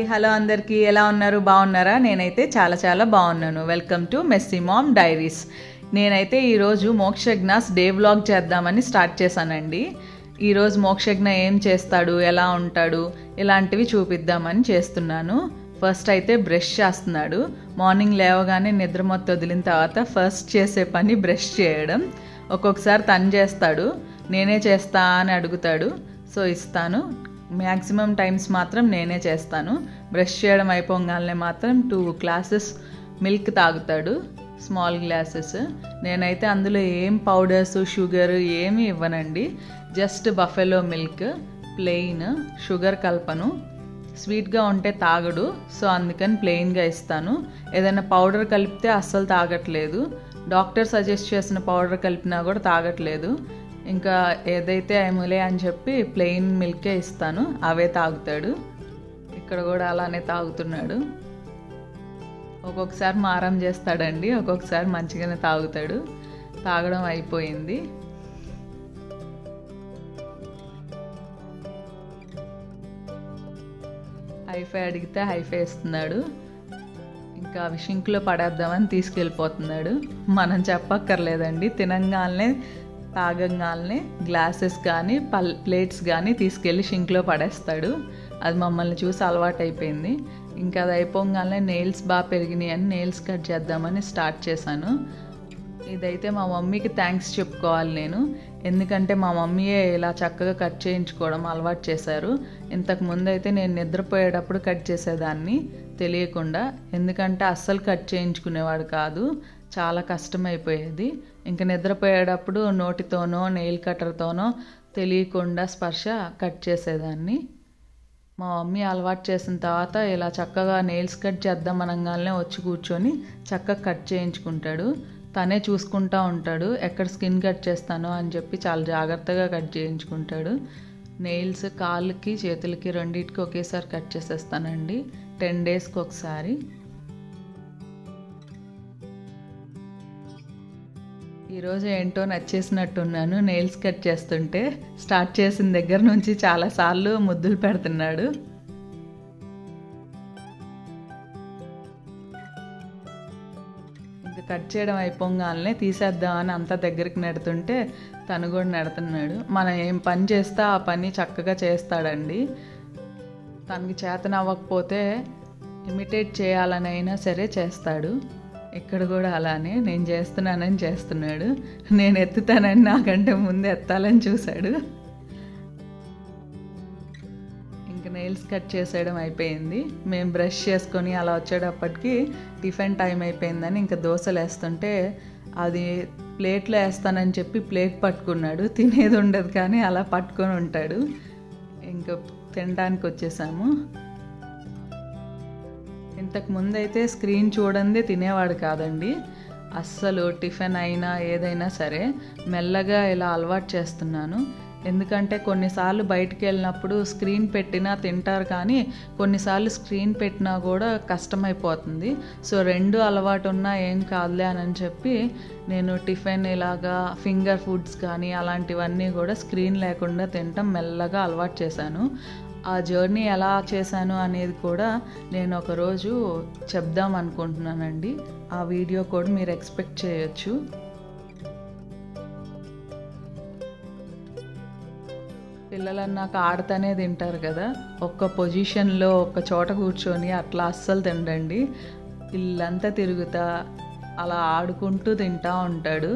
Hello అందరికీ ఎలా ఉన్నారు? బాగున్నారా? నేనైతే చాలా బాగున్నాను. Welcome to Messy Mom Diaries. నేనైతే ఈరోజు మోక్షజ్ఞాస్ డే వ్లాగ్ చేద్దామని స్టార్ట్ చేశానండి. ఈరోజు మోక్షజ్ఞ ఏం చేస్తాడు, ఎలా ఉంటాడు, ఇలాంటివి చూపిద్దామని చేస్తున్నాను. ఫస్ట్ అయితే బ్రష్ చేస్తున్నాడు. మార్నింగ్ లేవగానే నిద్ర మొత్తం వదిలిన తర్వాత ఫస్ట్ చేసే పని బ్రష్ చేయడం. ఒక్కొక్కసారి తను చేస్తాడు, నేనే చేస్తా అని అడుగుతాడు. సో ఇస్తాను. మ్యాక్సిమం టైమ్స్ మాత్రం నేనే చేస్తాను. బ్రష్ చేయడం అయిపోగానే మాత్రం 2 గ్లాసెస్ మిల్క్ తాగుతాడు, స్మాల్ గ్లాసెస్. నేనైతే అందులో ఏం పౌడర్స్, షుగర్ ఏమీ ఇవ్వనండి. Just buffalo milk plain, sugar కలపను. స్వీట్గా ఉంటే తాగడు, సో అందుకని ప్లెయిన్గా ఇస్తాను. ఏదైనా పౌడర్ కలిపితే అస్సలు తాగట్లేదు. డాక్టర్ సజెస్ట్ చేసిన పౌడర్ కలిపినా కూడా తాగట్లేదు. ఇంకా ఏదైతే ఏములే అని చెప్పి ప్లెయిన్ మిల్కే ఇస్తాను, అవే తాగుతాడు. ఇక్కడ కూడా అలానే తాగుతున్నాడు. ఒక్కొక్కసారి మారం చేస్తాడండి, ఒక్కొక్కసారి మంచిగానే తాగుతాడు. తాగడం అయిపోయింది. హైఫై అడిగితే హైఫై ఇస్తున్నాడు. ఇంకా అవి షింక్లో పడేద్దామని తీసుకెళ్ళిపోతున్నాడు. మనం చెప్పక్కర్లేదండి, తినంగానే తాగంగానే గ్లాసెస్ కానీ ప్లేట్స్ కానీ తీసుకెళ్ళి షింక్లో పడేస్తాడు. అది మమ్మల్ని చూసి అలవాటు అయిపోయింది. ఇంకా అది అయిపోగానే నెయిల్స్ బాగా పెరిగినాయి అని నెయిల్స్ కట్ చేద్దామని స్టార్ట్ చేశాను. ఇదైతే మా మమ్మీకి థ్యాంక్స్ చెప్పుకోవాలి నేను. ఎందుకంటే మా మమ్మీయే ఇలా చక్కగా కట్ చేయించుకోవడం అలవాటు చేశారు. ఇంతకుముందు అయితే నేను నిద్రపోయేటప్పుడు కట్ చేసేదాన్ని తెలియకుండా. ఎందుకంటే అస్సలు కట్ చేయించుకునేవాడు కాదు, చాలా కష్టమైపోయేది. ఇంకా నిద్రపోయేటప్పుడు నోటితోనో నెయిల్ కట్టర్తోనో తెలియకుండా స్పర్శ కట్ చేసేదాన్ని. మా మమ్మీ అలవాటు చేసిన తర్వాత ఇలా చక్కగా నెయిల్స్ కట్ చేద్దాం అనగానే వచ్చి కూర్చొని చక్కగా కట్ చేయించుకుంటాడు. తనే చూసుకుంటూ ఉంటాడు, ఎక్కడ స్కిన్ కట్ చేస్తానో అని చెప్పి చాలా జాగ్రత్తగా కట్ చేయించుకుంటాడు. నెయిల్స్ కాళ్ళకి చేతులకి రెండింటికి ఒకేసారి కట్ చేసేస్తానండి, 10 డేస్కి ఒకసారి. ఈరోజు ఏంటో నచ్చేసినట్టున్నాను. నెయిల్స్ కట్ చేస్తుంటే స్టార్ట్ చేసిన దగ్గర నుంచి చాలాసార్లు ముద్దులు పెడుతున్నాడు. ఇంకా కట్ చేయడం అయిపోగానే తీసేద్దామని అంత దగ్గరికి నెడుతుంటే తను కూడా నెడుతున్నాడు. మనం ఏం పని చేస్తే ఆ పని చక్కగా చేస్తాడండి. తనకి చేతన అవ్వకపోతే ఇమిటేట్ చేయాలనైనా సరే చేస్తాడు. ఇక్కడ కూడా అలానే నేను చేస్తున్నానని చేస్తున్నాడు. నేను ఎత్తుతానని నాకంటే ముందు ఎత్తాలని చూశాడు. ఇంకా నెయిల్స్ కట్ చేసేయడం అయిపోయింది. మేము బ్రష్ చేసుకొని అలా వచ్చేటప్పటికి టిఫిన్ టైం అయిపోయిందని ఇంకా దోశలు వేస్తుంటే అది ప్లేట్లో వేస్తానని చెప్పి ప్లేట్ పట్టుకున్నాడు. తినేది ఉండదు కానీ అలా పట్టుకొని ఉంటాడు. ఇంకా తినడానికి వచ్చేసాము. ఇంతకు ముందు అయితే స్క్రీన్ చూడందే తినేవాడు కాదండి అస్సలు. టిఫిన్ అయినా ఏదైనా సరే మెల్లగా ఇలా అలవాటు చేస్తున్నాను. ఎందుకంటే కొన్నిసార్లు బయటికి వెళ్ళినప్పుడు స్క్రీన్ పెట్టినా తింటారు, కానీ కొన్నిసార్లు స్క్రీన్ పెట్టినా కూడా కష్టమైపోతుంది. సో 2 అలవాటు ఉన్నా ఏం కాదులే అని చెప్పి నేను టిఫిన్ ఇలాగా ఫింగర్ ఫుడ్స్ కానీ అలాంటివన్నీ కూడా స్క్రీన్ లేకుండా తినటం మెల్లగా అలవాటు చేశాను. ఆ జర్నీ ఎలా చేశాను అనేది కూడా నేను ఒకరోజు చెప్దాం అనుకుంటున్నానండి. ఆ వీడియో కూడా మీరు ఎక్స్పెక్ట్ చేయొచ్చు. పిల్లలన్నాక ఆడుతూనే తింటారు కదా, ఒక్క పొజిషన్లో ఒక్క చోట కూర్చొని అట్లా అస్సలు తినడండి. ఇల్లంతా తిరుగుతా అలా ఆడుకుంటూ తింటూ ఉంటాడు.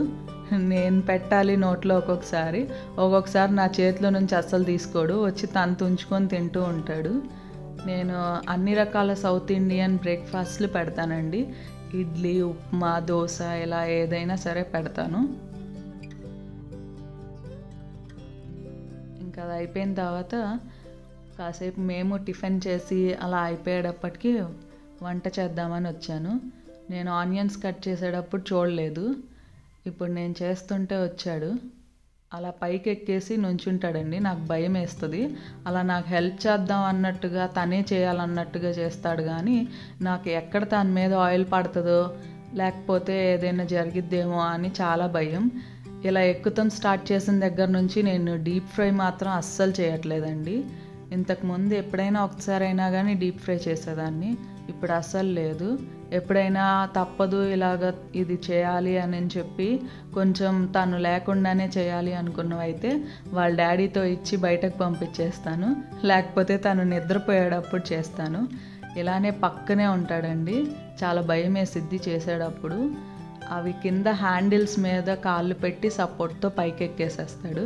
నేను పెట్టాలి నోట్లో ఒక్కొక్కసారి నా చేతిలో నుంచి అస్సలు తీసుకోడు, వచ్చి తను తుంచుకొని తింటూ ఉంటాడు. నేను అన్ని రకాల సౌత్ ఇండియన్ బ్రేక్ఫాస్ట్లు పెడతానండి. ఇడ్లీ, ఉప్మా, దోశ ఇలా ఏదైనా సరే పెడతాను. ఇంకా అది అయిపోయిన తర్వాత కాసేపు మేము టిఫిన్ చేసి అలా అయిపోయేటప్పటికి వంట చేద్దామని వచ్చాను. నేను ఆనియన్స్ కట్ చేసేటప్పుడు చూడలేదు, ఇప్పుడు నేను చేస్తుంటే వచ్చాడు. అలా పైకి ఎక్కేసి నుంచుంటాడండి. నాకు భయం వేస్తుంది. అలా నాకు హెల్ప్ చేద్దాం అన్నట్టుగా తనే చేయాలన్నట్టుగా చేస్తాడు, కానీ నాకు ఎక్కడ తన మీద ఆయిల్ పడుతుందో లేకపోతే ఏదైనా జరిగిద్దేమో అని చాలా భయం. ఇలా ఎక్కుతాం స్టార్ట్ చేసిన దగ్గర నుంచి నేను డీప్ ఫ్రై మాత్రం అస్సలు చేయట్లేదండి. ఇంతకుముందు ఎప్పుడైనా ఒకసారైనా కానీ డీప్ ఫ్రై చేసేదాన్ని, ఇప్పుడు అస్సలు లేదు. ఎప్పుడైనా తప్పదు ఇలాగ ఇది చేయాలి అని చెప్పి కొంచెం తను లేకుండానే చేయాలి అనుకున్నవైతే వాళ్ళ డాడీతో ఇచ్చి బయటకు పంపించేస్తాను, లేకపోతే తను నిద్రపోయేటప్పుడు చేస్తాను. ఇలానే పక్కనే ఉంటాడండి, చాలా భయం వేసిద్ది చేసేటప్పుడు. అవి కింద హ్యాండిల్స్ మీద కాళ్ళు పెట్టి సపోర్ట్తో పైకి ఎక్కేసేస్తాడు,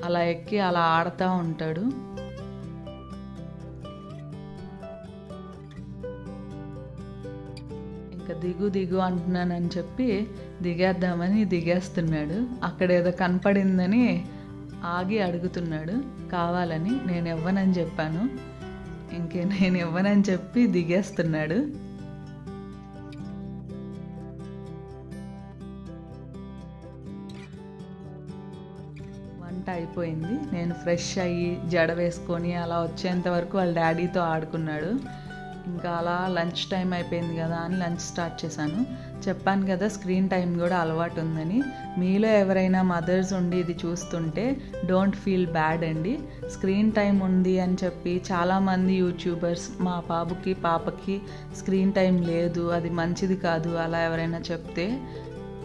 అలా ఎక్కి అలా ఆడుతూ ఉంటాడు. ఇంకా దిగు అంటున్నానని చెప్పి దిగేద్దామని దిగేస్తున్నాడు. అక్కడ ఏదో కనపడిందని ఆగి అడుగుతున్నాడు కావాలని. నేను ఇవ్వనని చెప్పాను, నేను ఇవ్వనని చెప్పి దిగేస్తున్నాడు. వంట అయిపోయింది, నేను ఫ్రెష్ అయ్యి జడ వేసుకొని అలా వచ్చేంత వరకు వాళ్ళ డాడీతో ఆడుకున్నాడు. ఇంకా అలా లంచ్ టైం అయిపోయింది కదా అని లంచ్ స్టార్ట్ చేశాను. చెప్పాను కదా స్క్రీన్ టైం కూడా అలవాటు ఉందని. మీలో ఎవరైనా మదర్స్ ఉండి ఇది చూస్తుంటే డోంట్ ఫీల్ బ్యాడ్ అండి. స్క్రీన్ టైం ఉంది అని చెప్పి చాలామంది యూట్యూబర్స్ మా బాబుకి పాపకి స్క్రీన్ టైం లేదు, అది మంచిది కాదు అలా ఎవరైనా చెప్తే,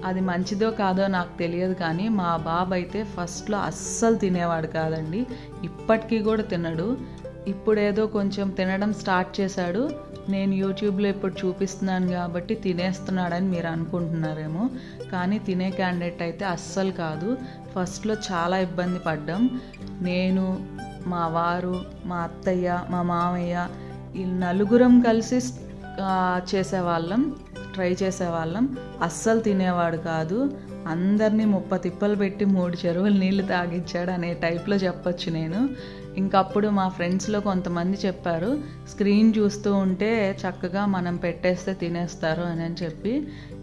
అది మంచిదో కాదో నాకు తెలియదు, కానీ మా బాబు అయితే ఫస్ట్లో అస్సలు తినేవాడు కాదండి, ఇప్పటికీ కూడా తినడు. ఇప్పుడేదో కొంచెం తినడం స్టార్ట్ చేశాడు. నేను యూట్యూబ్లో ఇప్పుడు చూపిస్తున్నాను కాబట్టి తినేస్తున్నాడని మీరు అనుకుంటున్నారేమో, కానీ తినే క్యాండిడేట్ అయితే అస్సలు కాదు. ఫస్ట్లో చాలా ఇబ్బంది పడ్డాం. నేను, మా వారు, మా అత్తయ్య, మా మామయ్య ఈ నలుగురం కలిసి చేసేవాళ్ళం, ట్రై చేసేవాళ్ళం. అస్సలు తినేవాడు కాదు. అందరినీ 30 తిప్పలు పెట్టి 3 చెరువులు నీళ్ళు తాగిచ్చాడు అనే టైప్లో చెప్పొచ్చు నేను. ఇంకప్పుడు మా ఫ్రెండ్స్లో కొంతమంది చెప్పారు స్క్రీన్ చూస్తూ ఉంటే చక్కగా మనం పెట్టేస్తే తినేస్తారు అని చెప్పి,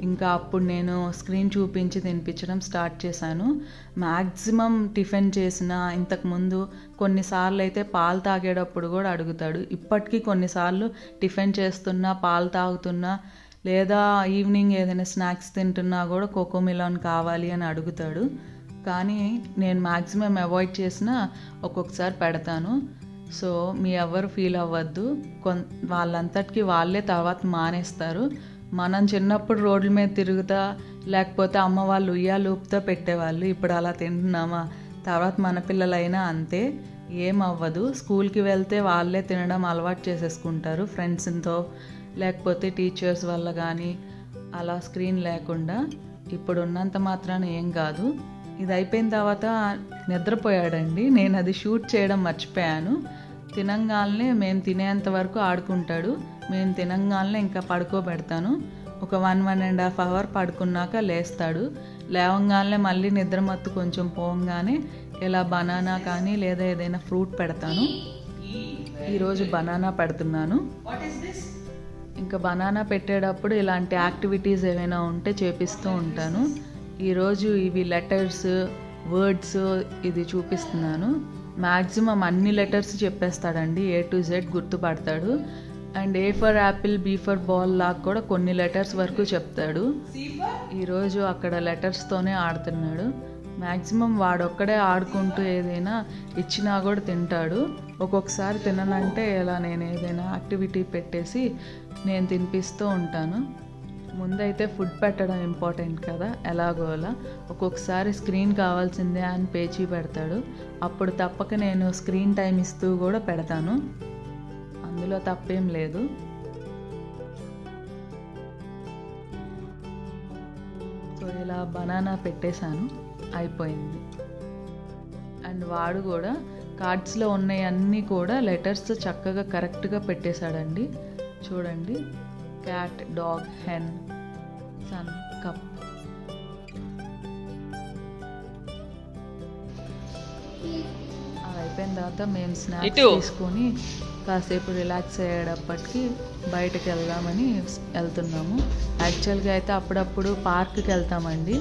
ఇంకా అప్పుడు నేను స్క్రీన్ చూపించి తినిపించడం స్టార్ట్ చేశాను. మ్యాక్సిమం టిఫిన్ చేసిన, ఇంతకుముందు కొన్నిసార్లు అయితే పాలు తాగేటప్పుడు కూడా అడుగుతాడు. ఇప్పటికీ కొన్నిసార్లు టిఫిన్ చేస్తున్నా, పాలు తాగుతున్నా, లేదా ఈవినింగ్ ఏదైనా స్నాక్స్ తింటున్నా కూడా కోకోమిలాన్ కావాలి అని అడుగుతాడు. కానీ నేను మ్యాక్సిమం అవాయిడ్ చేసిన ఒక్కొక్కసారి పెడతాను. సో మీ ఎవరు ఫీల్ అవ్వద్దు, వాళ్ళంతటికి వాళ్ళే తర్వాత మానేస్తారు. మనం చిన్నప్పుడు రోడ్ల మీద తిరుగుతా, లేకపోతే అమ్మ వాళ్ళు ఉయ్యాలూపుతో పెట్టేవాళ్ళు, ఇప్పుడు అలా తింటున్నామా? తర్వాత మన పిల్లలైనా అంతే, ఏమవ్వదు. స్కూల్కి వెళ్తే వాళ్ళే తినడం అలవాటు చేసేసుకుంటారు ఫ్రెండ్స్తో, లేకపోతే టీచర్స్ వల్ల కానీ అలా స్క్రీన్ లేకుండా. ఇప్పుడు ఉన్నంత మాత్రాన ఏం కాదు. ఇది అయిపోయిన తర్వాత నిద్రపోయాడండి. నేను అది షూట్ చేయడం మర్చిపోయాను. తినంగానే మేము తినేంత వరకు ఆడుకుంటాడు. మేము తినంగానే ఇంకా పడుకోబెడతాను. ఒక 1-1.5 అవర్ పడుకున్నాక లేస్తాడు. లేవంగానే మళ్ళీ నిద్రమత్తు కొంచెం పోగానే ఇలా బనానా కానీ లేదా ఏదైనా ఫ్రూట్ పెడతాను. ఈరోజు బనానా పెడుతున్నాను. ఇంకా బనానా పెట్టేటప్పుడు ఇలాంటి యాక్టివిటీస్ ఏమైనా ఉంటే చేపిస్తూ ఉంటాను. ఈరోజు ఇవి లెటర్స్, వర్డ్స్ ఇది చూపిస్తున్నాను. మ్యాక్సిమం అన్ని లెటర్స్ చెప్పేస్తాడండి, A to Z గుర్తుపడతాడు. And A for apple, B for ball లాగా కూడా కొన్ని లెటర్స్ వరకు చెప్తాడు. ఈరోజు అక్కడ లెటర్స్తోనే ఆడుతున్నాడు. మ్యాక్సిమం వాడొక్కడే ఆడుకుంటూ ఏదైనా ఇచ్చినా కూడా తింటాడు. ఒక్కొక్కసారి తిననంటే ఇలా నేను ఏదైనా యాక్టివిటీ పెట్టేసి నేను తినిపిస్తూ ఉంటాను. ముందైతే ఫుడ్ పెట్టడం ఇంపార్టెంట్ కదా, ఎలాగోలా. ఒక్కొక్కసారి స్క్రీన్ కావాల్సిందే అని పేచీ పెడతాడు. అప్పుడు తప్పక నేను స్క్రీన్ టైం ఇస్తూ కూడా పెడతాను, అందులో తప్పేం లేదు. సో ఇలా బనానా పెట్టేశాను, అయిపోయింది. అండ్ వాడు కూడా కార్డ్స్లో ఉన్నాయన్నీ కూడా లెటర్స్ చక్కగా కరెక్ట్గా పెట్టేశాడండి. చూడండి, cat, dog, hen, sun, cup. అది అయిపోయిన తర్వాత మేము స్నాక్స్ తీసుకొని కాసేపు రిలాక్స్ అయ్యేటప్పటికి బయటకు వెళ్దామని వెళ్తున్నాము. యాక్చువల్గా అయితే అప్పుడప్పుడు పార్క్కి వెళ్తామండి,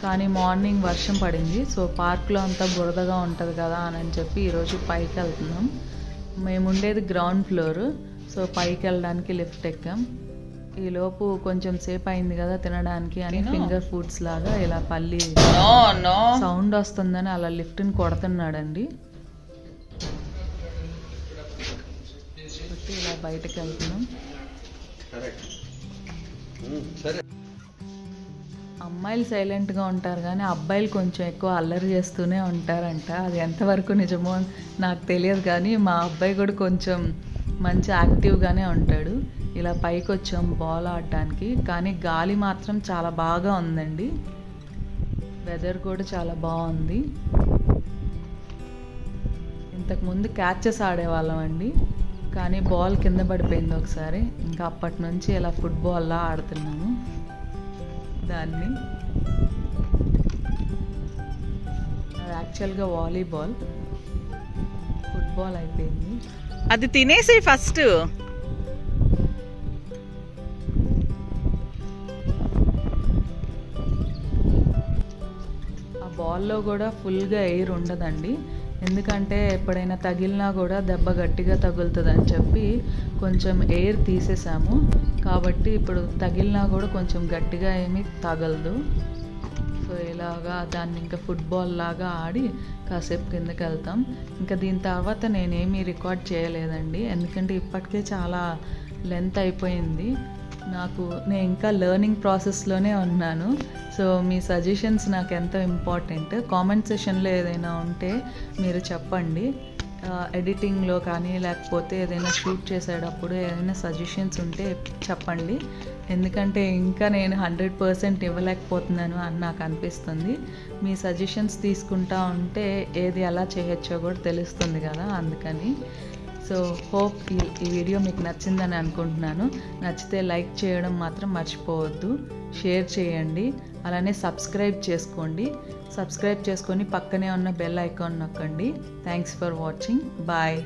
కానీ మార్నింగ్ వర్షం పడింది. సో పార్క్లో అంతా బురదగా ఉంటుంది కదా అని చెప్పి ఈరోజు పైకి వెళ్తున్నాం. మేము ఉండేది గ్రౌండ్ ఫ్లోర్, సో పైకి వెళ్ళడానికి లిఫ్ట్ ఎక్కాం. ఈలోపు కొంచెం సేపు అయింది కదా తినడానికి అని ఫింగర్ ఫుడ్స్ లాగా ఇలా పల్లి సౌండ్ వస్తుందని అలా లిఫ్ట్ని కొడుతున్నాడండి. కాబట్టి ఇలా బయటకు వెళ్తున్నాం. అమ్మాయిలు సైలెంట్గా ఉంటారు కానీ అబ్బాయిలు కొంచెం ఎక్కువ అల్లరి చేస్తూనే ఉంటారంట. అది ఎంతవరకు నిజమో నాకు తెలియదు కానీ మా అబ్బాయి కూడా కొంచెం మంచి యాక్టివ్గానే ఉంటాడు. ఇలా పైకి వచ్చాం బాల్ ఆడటానికి, కానీ గాలి మాత్రం చాలా బాగా ఉందండి. వెదర్ కూడా చాలా బాగుంది. ఇంతకుముందు క్యాచెస్ ఆడేవాళ్ళం అండి, కానీ బాల్ కింద పడిపోయింది ఒకసారి. ఇంకా అప్పటి నుంచి ఇలా ఫుట్బాల్లా ఆడుతున్నాము దాన్ని. అది యాక్చువల్గా వాలీబాల్, ఫుట్బాల్ అయిపోయింది. అది తినేసి ఫస్ట్. ఆ బాల్లో కూడా ఫుల్గా ఎయిర్ ఉండదండి, ఎందుకంటే ఎప్పుడైనా తగిలినా కూడా దెబ్బ గట్టిగా తగులుతుందని చెప్పి కొంచెం ఎయిర్ తీసేసాము. కాబట్టి ఇప్పుడు తగిలినా కూడా కొంచెం గట్టిగా ఏమీ తగలదు. సో ఇలాగా దాన్ని ఇంకా ఫుట్బాల్ లాగా ఆడి కాసేపు కిందకి వెళ్తాం. ఇంకా దీని తర్వాత నేనేమీ రికార్డ్ చేయలేదండి, ఎందుకంటే ఇప్పటికే చాలా లెంత్ అయిపోయింది నాకు. నేను ఇంకా లెర్నింగ్ ప్రాసెస్లోనే ఉన్నాను. సో మీ సజెషన్స్ నాకు ఎంతో ఇంపార్టెంట్. కామెంట్ సెషన్లో ఏదైనా ఉంటే మీరు చెప్పండి, ఎడిటింగ్లో కానీ లేకపోతే ఏదైనా షూట్ చేసేటప్పుడు ఏదైనా సజెషన్స్ ఉంటే చెప్పండి, ఎందుకంటే ఇంకా నేను 100% ఇవ్వలేకపోతున్నాను అని నాకు అనిపిస్తుంది. మీ సజెషన్స్ తీసుకుంటా ఉంటే ఏది ఎలా చేయొచ్చో కూడా తెలుస్తుంది కదా, అందుకని. సో హోప్ ఈ వీడియో మీకు నచ్చిందని అనుకుంటున్నాను. నచ్చితే లైక్ చేయడం మాత్రం మర్చిపోవద్దు, షేర్ చేయండి, అలానే సబ్స్క్రైబ్ చేసుకోండి. సబ్స్క్రైబ్ చేసుకొని పక్కనే ఉన్న బెల్ ఐకాన్ నొక్కండి. Thanks for watching. బాయ్.